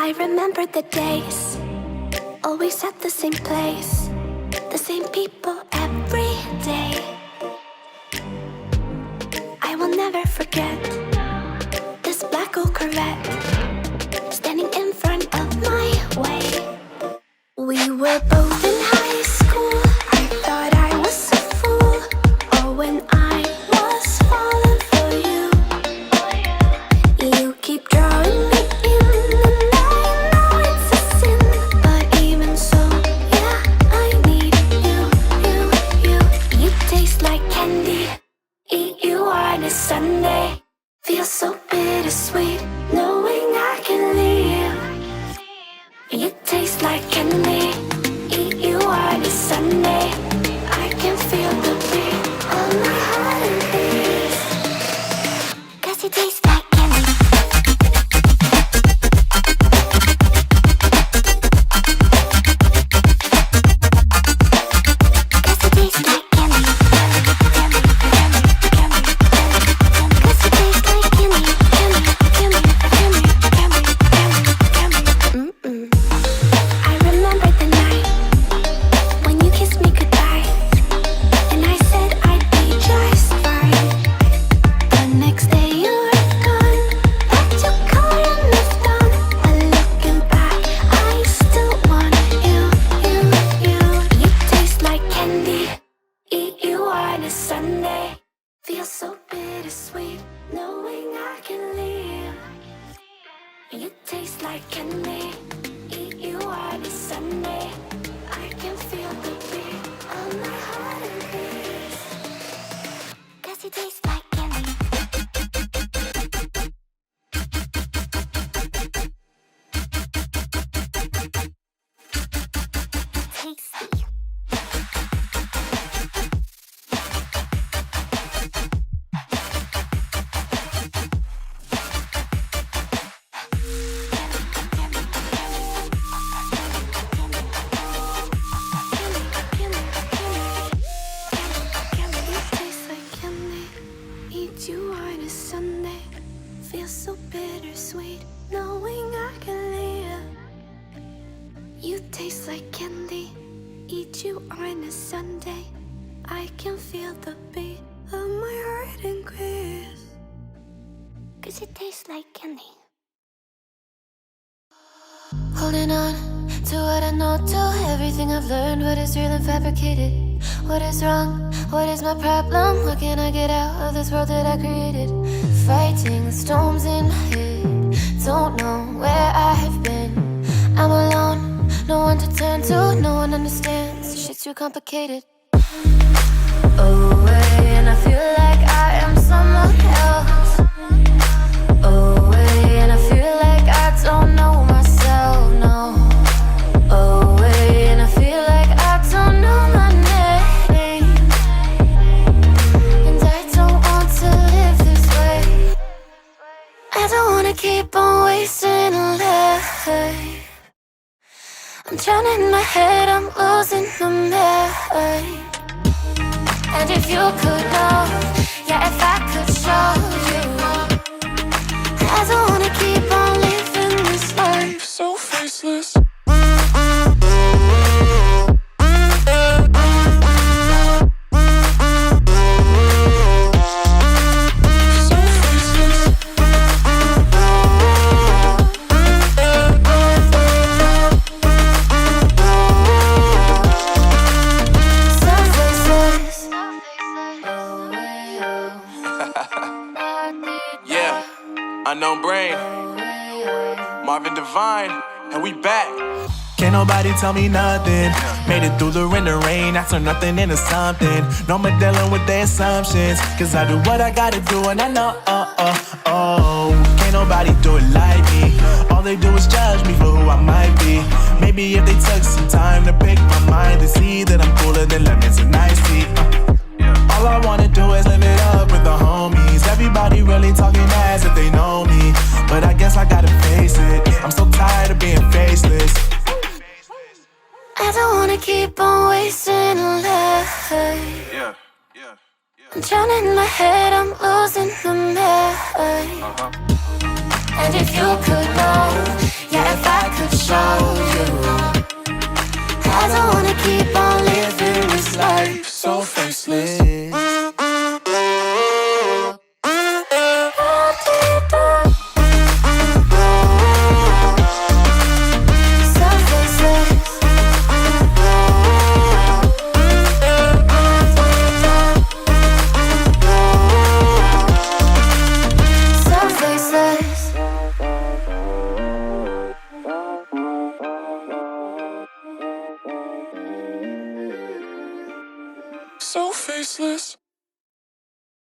I remember the days, always at the same place, the same people every day. I will never forget this black old Corvette standing in front of my way. We were both in high school. I thought I was a fool. Oh, when I was falling for you. You keep drawing me in, and I know it's a sin, but even so, yeah, I need you. You taste like candy. Eat you on a Sunday. Feels so bittersweet knowing I can leave. You taste like candy. Eat you on a Sunday. I can feel the beat of my heart and beats. 'Cause you taste like candy. Sunday feels so bittersweet knowing I can leave. You taste like candy. Eat you on a Sunday. I can feel the beat of my heart and beats. 'Cause you taste like candy. Tasty. You on a Sunday, feels so bittersweet knowing I can live. You taste like candy. Eat you on a Sunday. I can feel the beat of my heart increase. 'Cause it tastes like candy. Holding on to what I know, to everything I've learned. What is real and fabricated? What is wrong? What is my problem? How can I get out of this world that I created? Fighting the storms in my head. Don't know where I have been. I'm alone, no one to turn to. No one understands, shit's too complicated. Away, and I feel like I am someone else. Away, and I feel like I don't know myself, no. Away, and I feel like I don't know my name. And I don't want to live this way. I don't wanna keep on wasting a life. I'm drowning in my head, I'm losing my mind. And if you could know, yeah, if I could show you, I don't wanna keep on living this life so faceless. Unknown Brain, Marvin Divine, and we back. Can't nobody tell me nothing. Made it through the rain and rain, I turn nothing into something. No more dealing with their assumptions, 'cause I do what I gotta do and I know, can't nobody do it like me. All they do is judge me for who I might be. Maybe if they took some time to pick my mind, they see that I'm cooler than lemons and iced tea. All I wanna do is live it up with the homies. Everybody really talking as if they know me, but I guess I gotta face it. I'm so tired of being faceless. I don't wanna keep on wasting a life. I'm drowning in my head, I'm losing my mind. And if you could know, yeah, if I could show you. 'Cause I wanna keep on living this life so faceless. So faceless.